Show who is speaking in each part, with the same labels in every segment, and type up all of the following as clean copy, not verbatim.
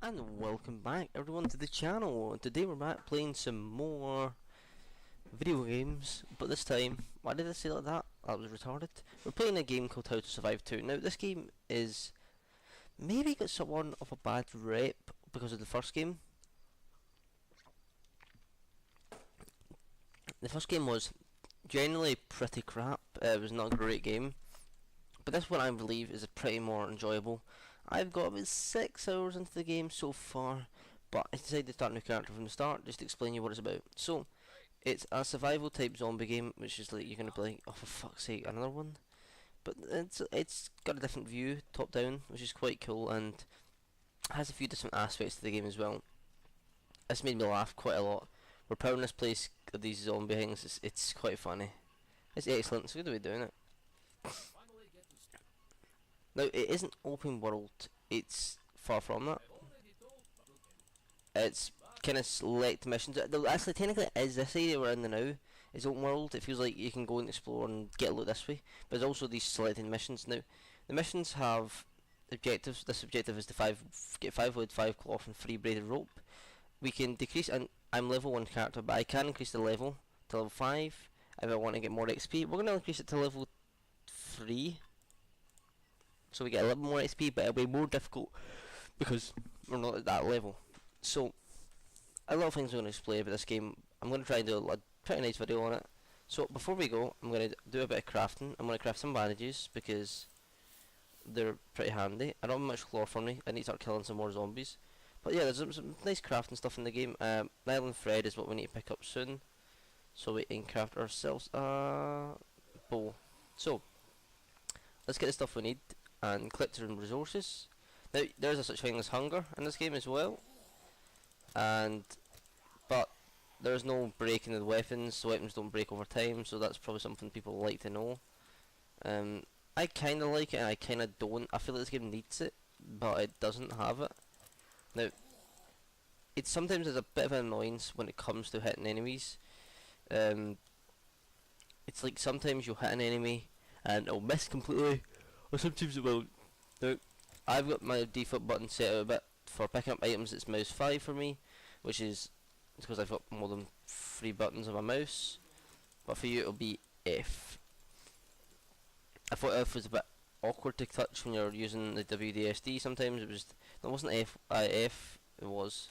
Speaker 1: And welcome back everyone to the channel. Today we're back playing some more video games, but this time, why did I say like that? That was retarded. We're playing a game called How to Survive 2. Now this game is maybe got somewhat of a bad rep because of the first game. The first game was generally pretty crap. It was not a great game. But this one I believe is pretty more enjoyable. I've got about 6 hours into the game so far, but I decided to start a new character from the start just to explain you what it's about. So, it's a survival type zombie game, which is like you're gonna be like, oh for fuck's sake, another one. But it's got a different view, top down, which is quite cool, and has a few different aspects to the game as well. This made me laugh quite a lot. We're powering this place of these zombie things. It's quite funny. It's excellent. It's a good way of doing it. Now, it isn't open world, it's far from that. It's kind of select missions. Actually, technically, it is this area we're in now. It's open world. It feels like you can go and explore and get a loot this way. But there's also these selected missions. Now, the missions have objectives. This objective is to get 5 wood, 5 cloth, and 3 braided rope. We can decrease, and I'm level 1 character, but I can increase the level to level 5 if I want to get more XP. We're going to increase it to level 3. So we get a little more XP, but it'll be more difficult because we're not at that level. So, a lot of things I'm going to explain about this game. I'm going to try and do a pretty nice video on it. So, before we go, I'm going to do a bit of crafting. I'm going to craft some bandages because they're pretty handy. I don't have much cloth on me. I need to start killing some more zombies. But yeah, there's some nice crafting stuff in the game. Nylon thread is what we need to pick up soon, so we can craft ourselves a bow. So, let's get the stuff we need and click to resources. Now there's a such thing as hunger in this game as well, but there's no breaking of the weapons. The weapons don't break over time, so that's probably something people like to know. I kinda like it and I kinda don't. I feel like this game needs it, but it doesn't have it. Now it sometimes is a bit of an annoyance when it comes to hitting enemies. It's like sometimes you'll hit an enemy and it'll miss completely, or sometimes it will. Now, I've got my default button set out a bit for picking up items. It's mouse 5 for me, which is because I've got more than 3 buttons on my mouse. But for you, it'll be F. I thought F was a bit awkward to touch when you're using the WDSD. Sometimes it wasn't F. F. It was.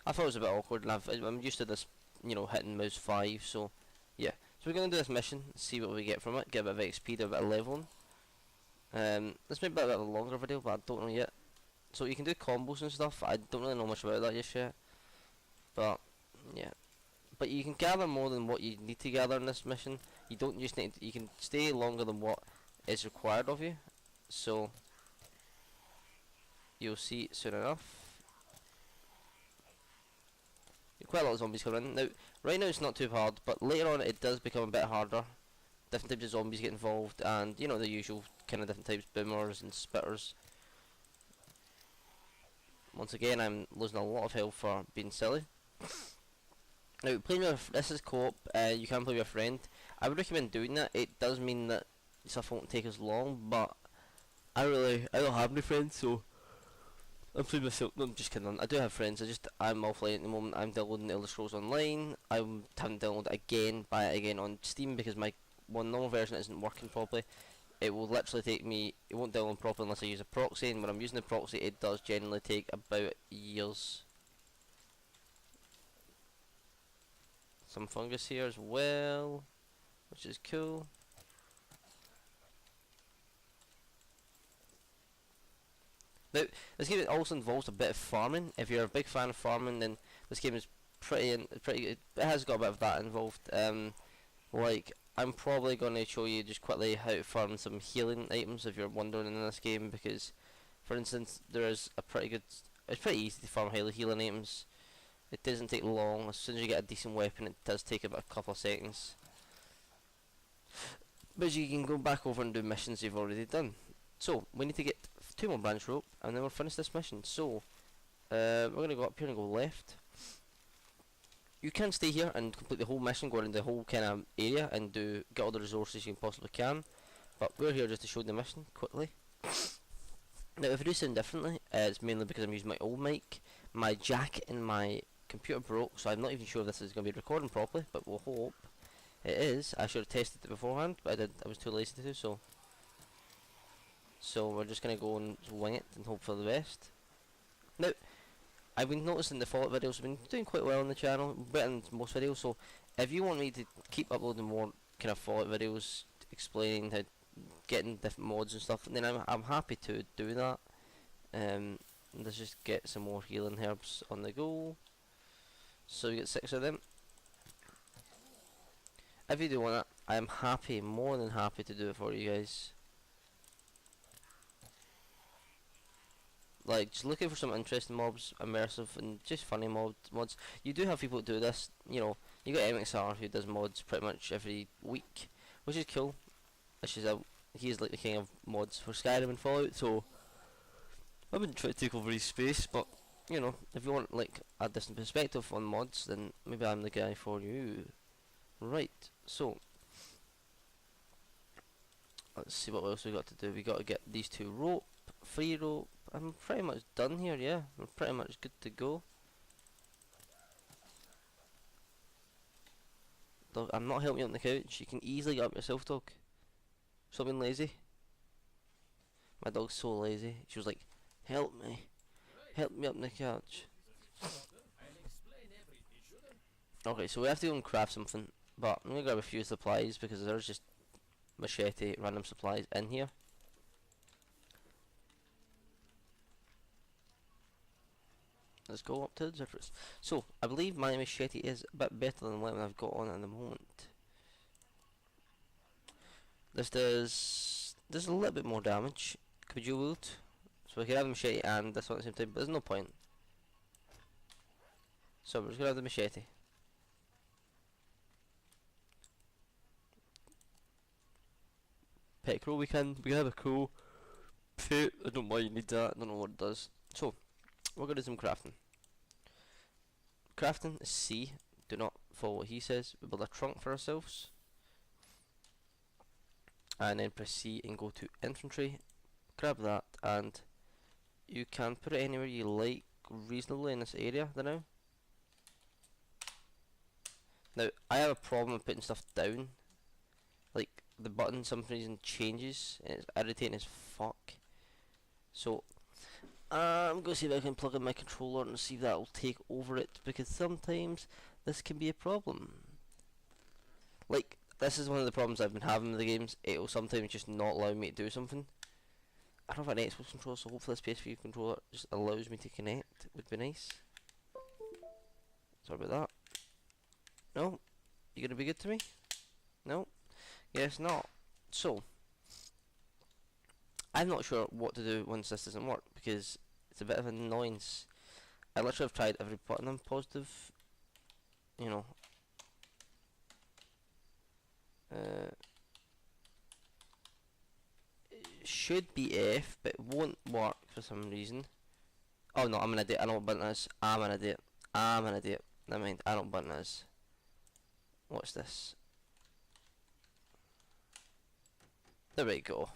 Speaker 1: I thought it was a bit awkward, and I'm used to this, hitting mouse 5. So, yeah. So we're gonna do this mission, see what we get from it, get a bit of XP, do a bit of leveling. This may be a bit of a longer video, but I don't know yet. So you can do combos and stuff. I don't really know much about that just yet. But yeah, but you can gather more than what you need to gather in this mission. You don't just need. You can stay longer than what is required of you. So you'll see soon enough. Quite a lot of zombies coming in. Now, right now it's not too hard, but later on it does become a bit harder. Different types of zombies get involved, and the usual kind of different types, boomers and spitters. Once again, I'm losing a lot of health for being silly. Now, playing with this is co-op. You can play with a friend. I would recommend doing that. It does mean that stuff won't take as long, but I don't have any friends, so I'm playing myself. No, I'm just kidding. I do have friends. I'm offline at the moment. I'm downloading Elder Scrolls Online. I haven't downloaded it again. Buy it again on Steam because my normal version isn't working properly. It will literally take me. It won't download properly unless I use a proxy. And when I'm using the proxy, it does generally take about years. Some fungus here as well, which is cool. Now, this game also involves a bit of farming. If you're a big fan of farming, then this game is pretty. It has got a bit of that involved. Like, I'm probably going to show you just quickly how to farm some healing items if you're wondering in this game, because, for instance, there is it's pretty easy to farm highly healing items. It doesn't take long. As soon as you get a decent weapon, it does take about a couple of seconds. But you can go back over and do missions you've already done. So, we need to get 2 more branch rope, and then we'll finish this mission. So, we're going to go up here and go left. You can stay here and complete the whole mission, go around the whole kind of area and get all the resources you possibly can. But we're here just to show the mission quickly. Now, if I do sound differently, it's mainly because I'm using my old mic. My jack in my computer broke, so I'm not even sure if this is going to be recording properly, but we'll hope it is. I should have tested it beforehand, but I was too lazy to do so. So we're just going to go and wing it and hope for the best. Now, I've been noticing the Fallout videos have been doing quite well on the channel, better than most videos, so if you want me to keep uploading more kind of Fallout videos explaining how getting different mods and stuff, then I'm happy to do that. Let's just get some more healing herbs on the go. So we get 6 of them. If you do want it, I am happy, more than happy to do it for you guys. Like, just looking for some interesting mobs, immersive and just funny mods. You do have people that do this, you know. You got MXR who does mods pretty much every week, which is cool. He's like the king of mods for Skyrim and Fallout, so I wouldn't try to take over his space, but you know, if you want like a different perspective on mods, then maybe I'm the guy for you. Right, so let's see what else we got to do. We got to get these 2 rope, free rope. I'm pretty much done here, yeah. We're pretty much good to go. Dog, I'm not helping you on the couch. You can easily get up yourself, dog. Stop being lazy. My dog's so lazy. She was like, help me. Help me up on the couch. Okay, so we have to go and craft something. But I'm going to grab a few supplies because there's just machete random supplies in here. Let's go up to the surface. So, I believe my machete is a bit better than what I've got on at the moment. This does a little bit more damage. Could you loot? So we could have the machete and this one at the same time, but there's no point. So we're just gonna have the machete. Pet crow, we can have a crow. Pet, I don't know why you need that, I don't know what it does. So, we're gonna do some crafting. Crafting is C, do not follow what he says. We build a trunk for ourselves. And then press C and go to infantry. Grab that and you can put it anywhere you like reasonably in this area now. Now, I have a problem with putting stuff down. Like, the button some reason changes and it's irritating as fuck. So, I'm going to see if I can plug in my controller and see if that will take over it, because sometimes this can be a problem. Like, this is one of the problems I've been having with the games. It will sometimes just not allow me to do something. I don't have an Xbox controller, so hopefully this PS3 controller just allows me to connect. Would be nice. Sorry about that. No? You gonna be good to me? No? Yes, not. So, I'm not sure what to do once this doesn't work, because it's a bit of an annoyance. I literally have tried every button I'm positive. You know. It should be F, but it won't work for some reason. Oh no, I'm an idiot. I know what button it is. I'm an idiot. I'm an idiot. Never mind. I know what button it is. What's this? There we go.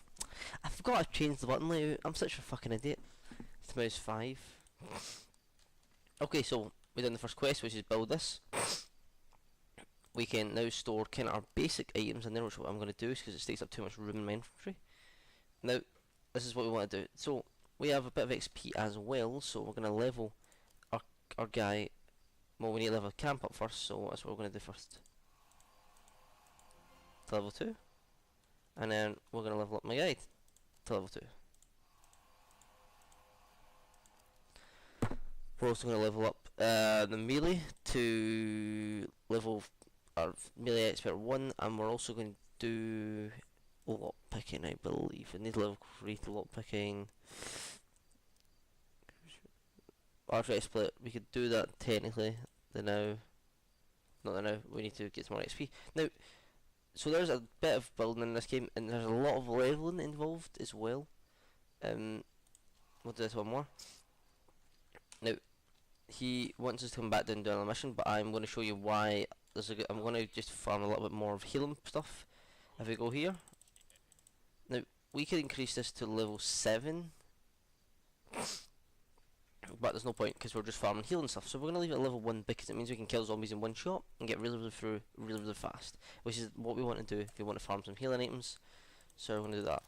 Speaker 1: I forgot to change the button layout. I'm such a fucking idiot. It's mouse 5. Okay, so we've done the first quest, which is build this. We can now store kind of our basic items in there, which is what I'm going to do, because it takes up too much room in my inventory. Now, this is what we want to do. So, we have a bit of XP as well, so we're going to level our guy. Well, we need to level camp up first, so that's what we're going to do first. To level 2. And then we're going to level up my guy to level 2. We're also going to level up the melee to level our melee expert 1, and we're also going to do lot picking, I believe. We need level 3 to lot picking. Archery split, we could do that technically. Not now, we need to get some more XP. Now, so there's a bit of building in this game, and there's a lot of leveling involved as well. We'll do this one more. Now, he wants us to come back down and do another mission, but I'm going to show you why. I'm going to just farm a little bit more of healing stuff. If we go here, now we could increase this to level 7, But there's no point because we're just farming healing stuff. So we're going to leave it at level 1 because it means we can kill zombies in one shot and get really through really fast. Which is what we want to do if we want to farm some healing items. So we're going to do that.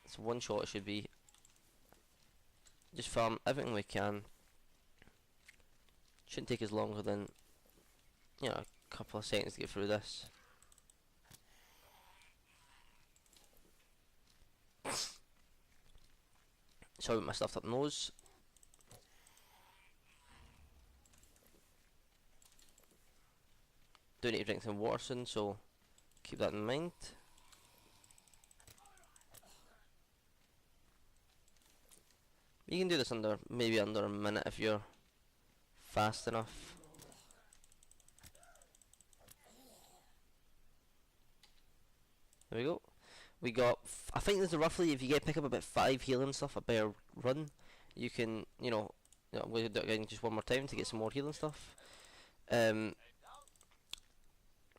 Speaker 1: So one shot it should be. Just farm everything we can. Shouldn't take us longer than, you know, a couple of seconds to get through this. Sorry about my stuffed up nose. Do need to drink some water soon, so keep that in mind. You can do this maybe under a minute if you're fast enough. There we go. We got, I think there's roughly, if you pick up about 5 healing stuff, a better run, you can, I'm going to do it again just one more time to get some more healing stuff. Yeah,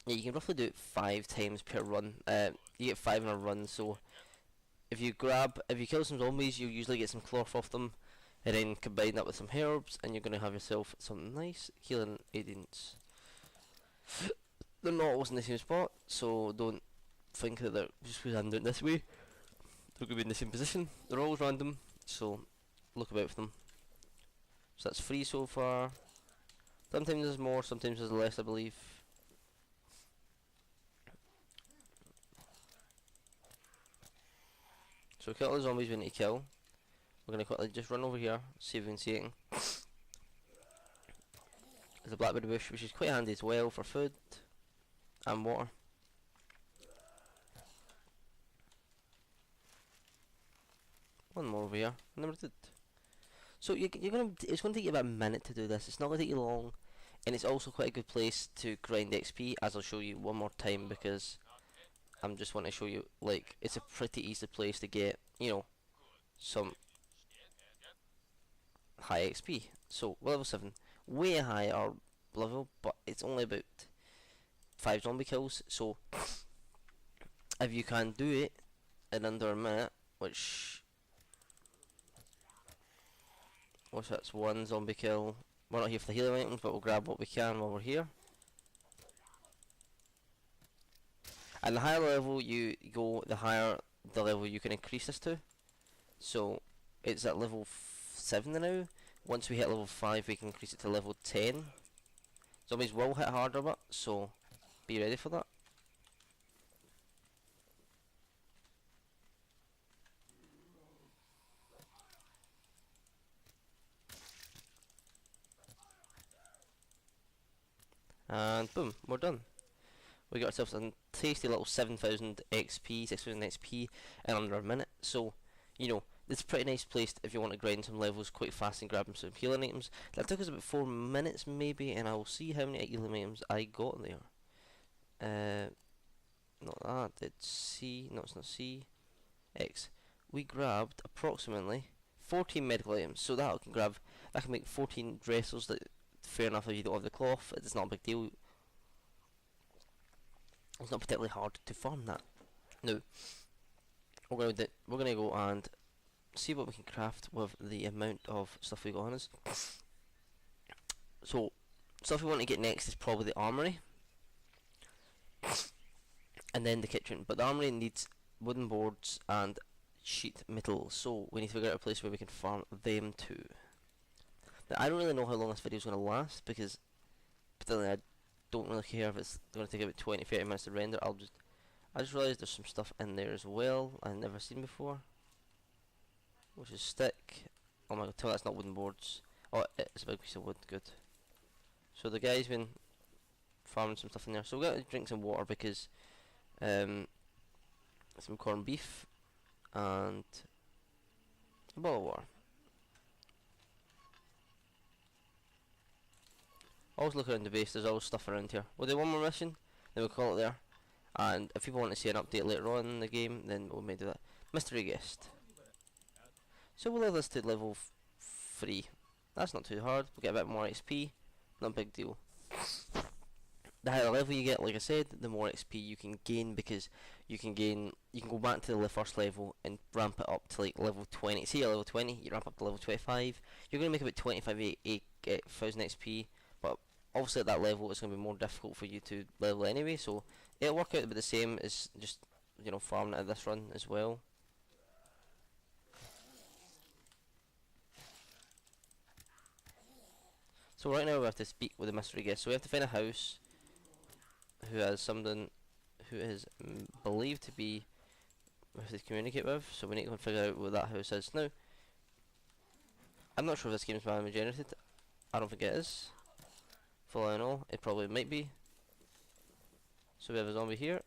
Speaker 1: you can roughly do it 5 times per run. You get 5 in a run, so if you kill some zombies, you usually get some cloth off them, and then combine that with some herbs, and you're going to have yourself some nice healing agents. They're not always in the same spot, so don't think that they're just because I'm doing it this way, they're going to be in the same position. They're always random, so look about for them. So that's 3 so far. Sometimes there's more, sometimes there's less, I believe. So kill all the zombies we need to kill. We're going to quickly just run over here, see if we can see anything. There's a blackberry bush, which is quite handy as well for food and water. One more over here, I never did. So it's going to take you about a minute to do this. It's not going to take you long, and it's also quite a good place to grind XP, as I'll show you one more time, because I'm just want to show you, like, it's a pretty easy place to get, some high XP. So level 7, way higher level, but it's only about 5 zombie kills. So if you can do it in under a minute, which that's 1 zombie kill. We're not here for the healing items, but we'll grab what we can while we're here. And the higher level you go, the higher the level you can increase this to. So it's at level 7 now. Once we hit level 5, we can increase it to level 10. Zombies will hit harder, but so be ready for that. And boom, we're done. We got ourselves a tasty little 7,000 XP, 6,000 XP in under a minute. So, it's a pretty nice place if you want to grind some levels quite fast and grab some healing items. That took us about 4 minutes maybe, and I'll see how many healing items I got there. Not that, it's C, no it's not C, X. We grabbed approximately 14 medical items, so that can make 14 dressers. That fair enough if you don't have the cloth, it's not a big deal. It's not particularly hard to farm that. Now, we're gonna go and see what we can craft with the amount of stuff we got on us. So, stuff we want to get next is probably the armory, and then the kitchen. But the armory needs wooden boards and sheet metal, so we need to figure out a place where we can farm them too. Now, I don't really know how long this video is going to last, because particularly I don't really care if it's going to take about 20-30 minutes to render. I just realised there's some stuff in there as well I've never seen before, which is stick. Oh my god, tell me that's not wooden boards. Oh, it's a big piece of wood, good. So the guy's been farming some stuff in there, so we're going to drink some water because some corned beef and a bottle of water. Always look around the base, there's always stuff around here. We'll do one more mission, then we'll call it there. And if people want to see an update later on in the game, then we may do that. Mystery guest. So we'll level this to level 3. That's not too hard, we'll get a bit more XP, not a big deal. The higher level you get, like I said, the more XP you can gain, because you can go back to the first level and ramp it up to like level 20. See, you're level 20, you ramp up to level 25. You're gonna make about 25,000 XP, but obviously at that level it's gonna be more difficult for you to level anyway. So it'll work out about the same as just farming it at this run as well. So right now we have to speak with a mystery guest. So we have to find a house who has someone who is believed to be we have to communicate with. So we need to figure out what that house is. Now, I'm not sure if this game is randomly generated. I don't think it is. For all I know, it probably might be. So we have a zombie here.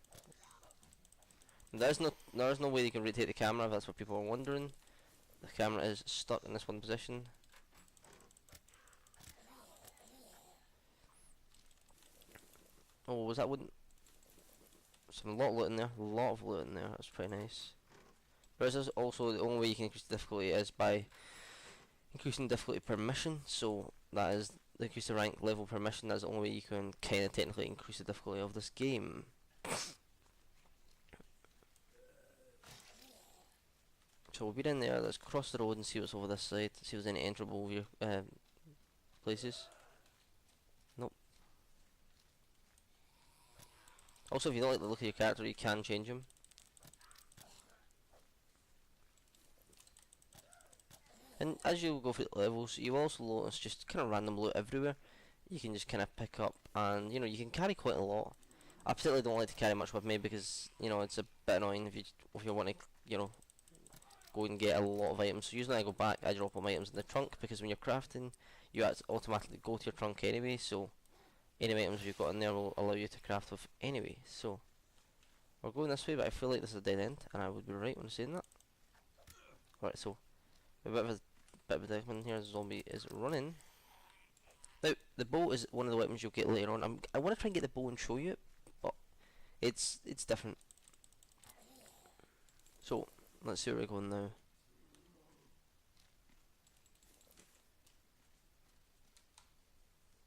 Speaker 1: There is no way you can rotate the camera if that's what people are wondering. The camera is stuck in this one position. Oh, was that one? A lot of loot in there. A lot of loot in there. That's pretty nice. But this is also the only way you can increase the difficulty is by increasing difficulty per mission. So that is increase the rank level per mission. That's the only way you can kind of technically increase the difficulty of this game. So we'll be in there. Let's cross the road and see what's over this side. See if there's any enterable places. Nope. Also, if you don't like the look of your character, you can change him. And as you go through the levels, you also notice just kind of random loot everywhere. You can just kind of pick up, and you can carry quite a lot. I particularly don't like to carry much with me because it's a bit annoying if you want to go and get a lot of items. So usually I go back, I drop all my items in the trunk because when you're crafting, you automatically go to your trunk anyway. So any items you've got in there will allow you to craft with anyway. So we're going this way, but I feel like this is a dead end, and I would be right when saying that. Right, so a bit of a predicament here. The zombie is running. Now the bow is one of the weapons you'll get later on. I want to try and get the bow and show you it, but it's different. So let's see where we're going now.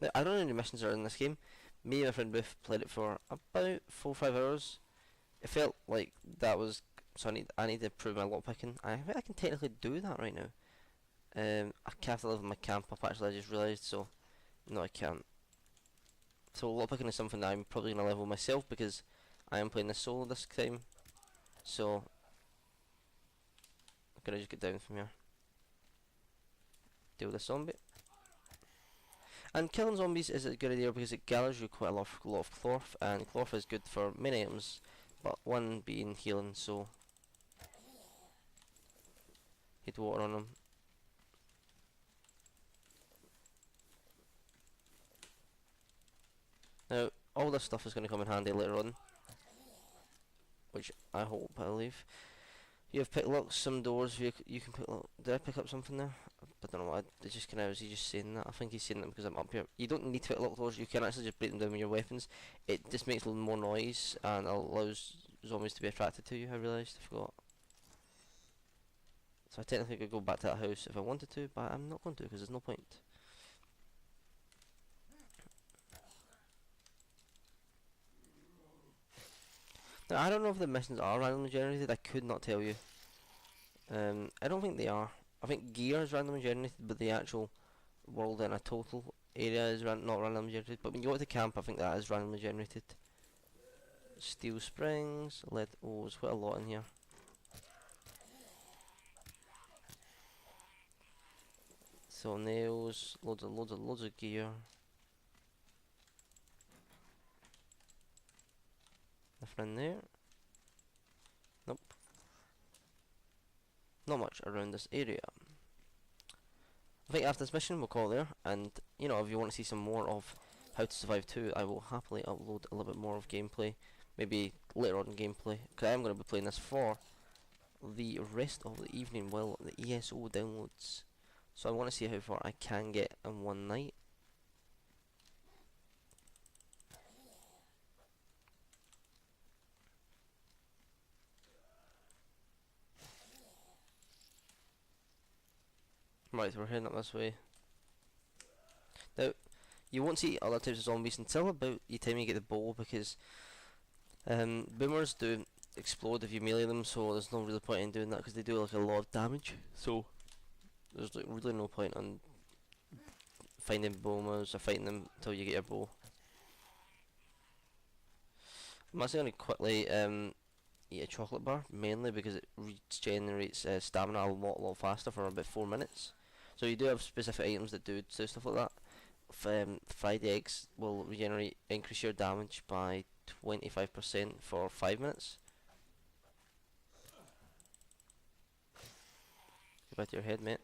Speaker 1: Now I don't know any missions are in this game. Me and my friend Biff played it for about 4 or 5 hours. It felt like that was so I need to improve my lockpicking. I think I can technically do that right now. I can't have to level my camp up actually, I just realised, so no I can't. So lockpicking is something that I'm probably going to level myself because I am playing this solo this time. So I'm going to just get down from here. Deal with this zombie. And killing zombies is a good idea because it gathers you quite a lot of cloth, and cloth is good for many items, but one being healing, so hit water on them. Now, all this stuff is going to come in handy later on, which I hope, I believe. You have pick locks, some doors, you can pick lock. Did I pick up something there? I don't know, it's just kind of, is he just saying that? I think he's saying that because I'm up here. You don't need to pick lock doors, you can actually just break them down with your weapons. It just makes a little more noise and allows zombies to be attracted to you, I realised, I forgot. So I technically could go back to that house if I wanted to, but I'm not going to because there's no point. Now, I don't know if the missions are randomly generated, I could not tell you. I don't think they are. I think gear is randomly generated, but the actual world in a total area is not randomly generated. But when you go to the camp, I think that is randomly generated. Steel springs, lead, oh, there's quite a lot in here. So nails, loads of gear. Nothing in there. Nope. Not much around this area. I think after this mission we'll call it there, and if you want to see some more of How to Survive 2, I will happily upload a little bit more of gameplay, maybe later on gameplay, because I am going to be playing this for the rest of the evening while the ESO downloads. So I want to see how far I can get in one night. Right, so we're heading up this way. Now, you won't see other types of zombies until about the time you get the bow, because boomers do explode if you melee them, so there's no really point in doing that because they do like a lot of damage. So there's like really no point on finding bombers or fighting them until you get your bow. I'm actually going to quickly eat a chocolate bar, mainly because it regenerates stamina a lot faster for about 4 minutes. So you do have specific items that do stuff like that. Fried eggs will increase your damage by 25% for 5 minutes. Get back to your head, mate.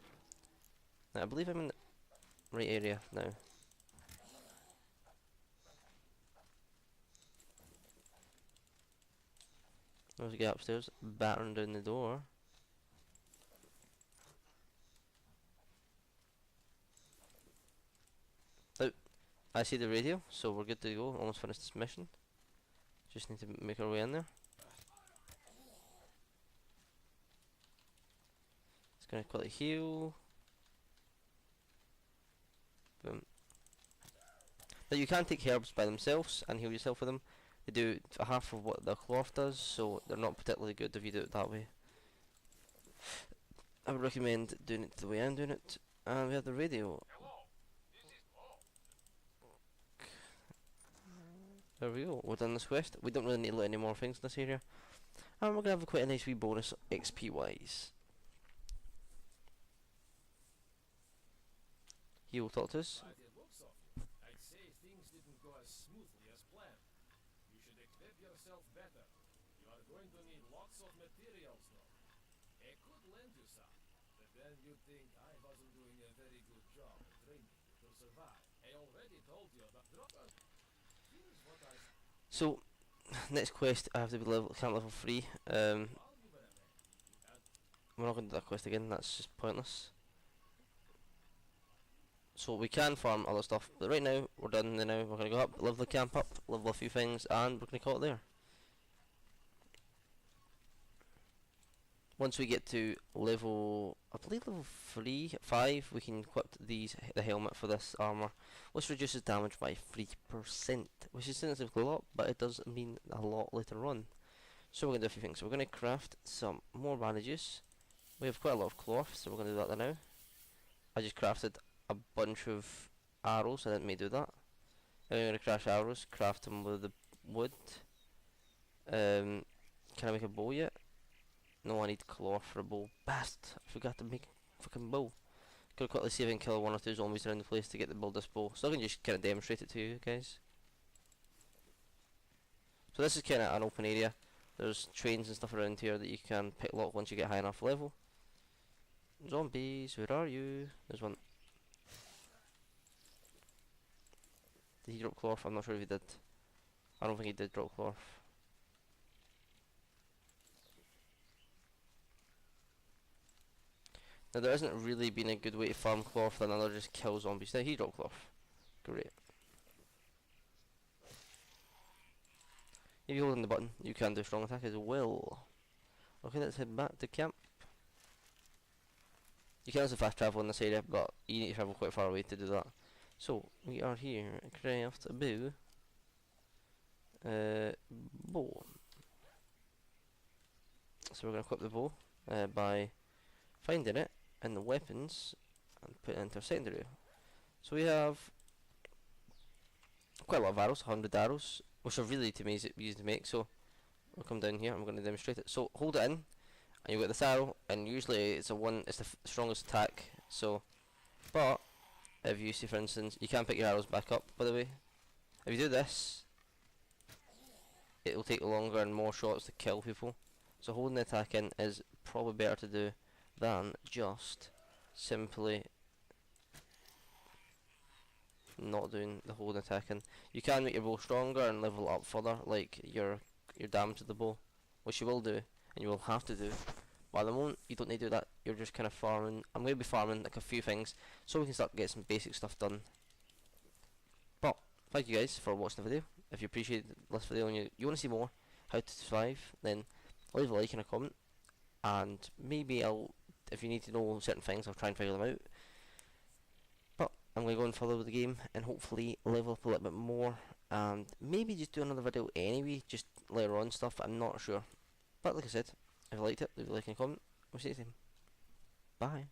Speaker 1: Now, I believe I'm in the right area now. Let's get upstairs, battering down the door. Oh, I see the radio, so we're good to go. Almost finished this mission. Just need to make our way in there. It's gonna quickly heal. Boom. Now you can take herbs by themselves and heal yourself with them. They do half of what the cloth does, so they're not particularly good if you do it that way. I would recommend doing it the way I'm doing it. And we have the radio. There we go, we're done this quest. We don't really need to let any more things in this area. And we're going to have quite a nice wee bonus XP wise. He will talk to us.
Speaker 2: I'd say things didn't go as smoothly as planned. You should equip yourself better. You are going to need lots of materials though. I could lend you some, but then you'd think I wasn't doing a very good job at training you to survive. I already told you about here's what I
Speaker 1: So, next quest I have to be level 3. We're not going to do that quest again, that's just pointless. So we can farm other stuff, but right now we're done now. We're going to go up, level the camp up, level a few things, and we're going to call it there. Once we get to level, I believe level 5, we can equip the helmet for this armor, which reduces damage by 3%, which is significantly a lot, but it does mean a lot later on. So we're going to do a few things. So we're going to craft some more bandages. We have quite a lot of cloth, so we're going to do that now. I just crafted a bunch of arrows. I didn't mean to do that. I'm going to craft them with the wood. Can I make a bow yet? No, I need cloth for a bow. Bast! I forgot to make a fucking bow. Gotta quickly see if I can kill 1 or 2 zombies around the place to get to build this bow. So I can just kind of demonstrate it to you guys. So this is kind of an open area. There's trains and stuff around here that you can pick lock once you get high enough level. Zombies, where are you? There's one. Did he drop cloth? I'm not sure if he did. I don't think he did drop cloth. Now there isn't really been a good way to farm cloth than another just kill zombies. Now he dropped cloth. Great. If you hold in the button, you can do strong attack as well. Okay, let's head back to camp. You can also fast travel in this area, but you need to travel quite far away to do that. So, we are here, craft a bow. Bow. So we're going to equip the bow by finding it in the weapons and put it into our secondary. So we have quite a lot of arrows, 100 arrows, which are really easy to make. So we'll come down here, I'm going to demonstrate it. So hold it in, and you've got this arrow, and usually it's the strongest attack. So, but if you see, for instance, you can pick your arrows back up. By the way, if you do this, it will take longer and more shots to kill people. So holding the attack in is probably better to do than just simply not doing the holding attack in. You can make your bow stronger and level up further, like your damage to the bow, which you will do, and you will have to do. But at the moment, you don't need to do that. You're just kind of farming. I'm going to be farming like a few things, so we can start getting some basic stuff done. But thank you guys for watching the video. If you appreciate this video and you want to see more how to survive, then leave a like and a comment, and maybe if you need to know certain things, I'll try and figure them out. But I'm going to go on further with the game and hopefully level up a little bit more, and maybe just do another video anyway, just later on stuff. I'm not sure. But like I said, if you liked it, leave a like and a comment. We'll see you soon. Bye.